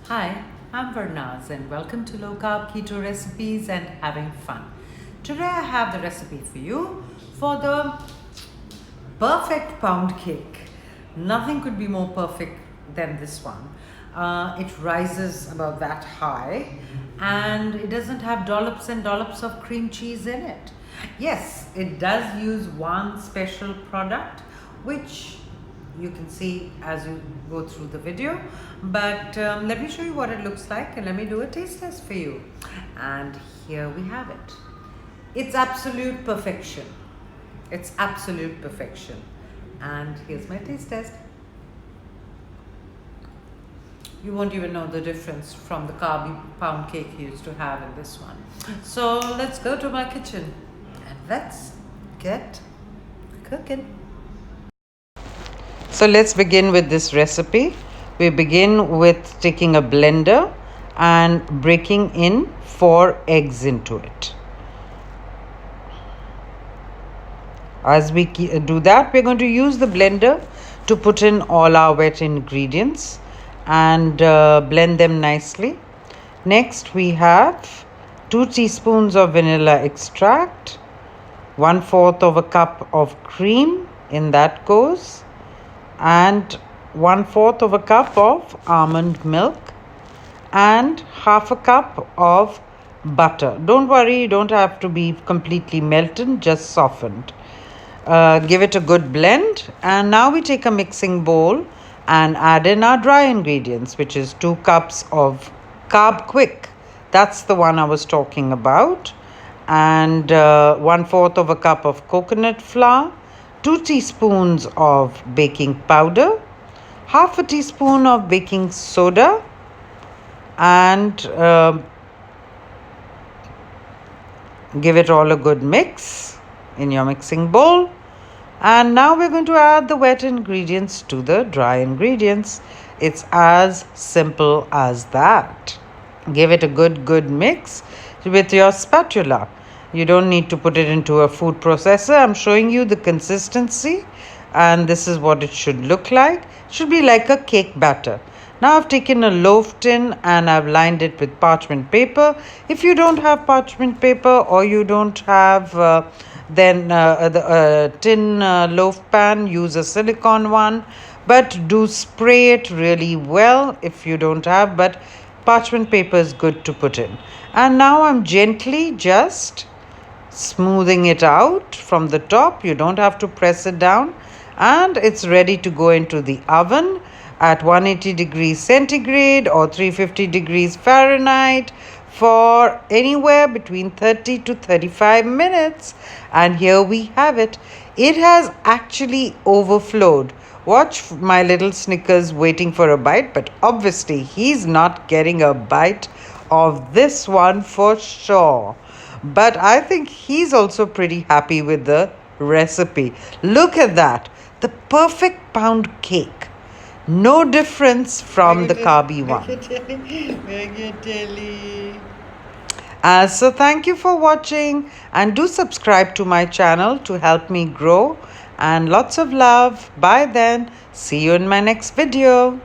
Hi, I'm Varnaz and welcome to Low Carb Keto Recipes and Having Fun. Today I have the recipe for you for the perfect pound cake. Nothing could be more perfect than this one. It rises about that high and it doesn't have dollops and dollops of cream cheese in it. Yes, it does use one special product which you can see as you go through the video, but let me show you what it looks like and let me do a taste test for you. And here we have it. It's absolute perfection. It's absolute perfection. And here's my taste test. You won't even know the difference from the carby pound cake you used to have in this one. So let's go to my kitchen and let's get cooking. So let's begin with this recipe. We begin with taking a blender and breaking in 4 eggs into it. As we do that, we're going to use the blender to put in all our wet ingredients and blend them nicely. Next, we have 2 teaspoons of vanilla extract, 1/4 of a cup of cream, in that goes, and 1/4 of a cup of almond milk and half a cup of butter. Don't worry, you don't have to be completely melted, just softened. Give it a good blend, and now we take a mixing bowl and add in our dry ingredients, which is 2 cups of Carb quik. That's the one I was talking about. And 1/4 of a cup of coconut flour, 2 teaspoons of baking powder, half a teaspoon of baking soda, and give it all a good mix in your mixing bowl. And now we're going to add the wet ingredients to the dry ingredients. It's as simple as that. Give it a good mix with your spatula. You don't need to put it into a food processor. I'm showing you the consistency, and this is what it should look like. It should be like a cake batter. Now I've taken a loaf tin and I've lined it with parchment paper. If you don't have parchment paper or you don't have the tin loaf pan, use a silicone one, but do spray it really well if you don't have, but parchment paper is good to put in. And now I'm gently just smoothing it out from the top. You don't have to press it down, and it's ready to go into the oven at 180 degrees centigrade or 350 degrees Fahrenheit for anywhere between 30 to 35 minutes. And here we have it. It has actually overflowed. Watch my little Snickers waiting for a bite, but obviously he's not getting a bite of this one for sure. But I think he's also pretty happy with the recipe. Look at that. The perfect pound cake. No difference from the carby one. So thank you for watching, and do subscribe to my channel to help me grow, and lots of love. Bye then. See you in my next video.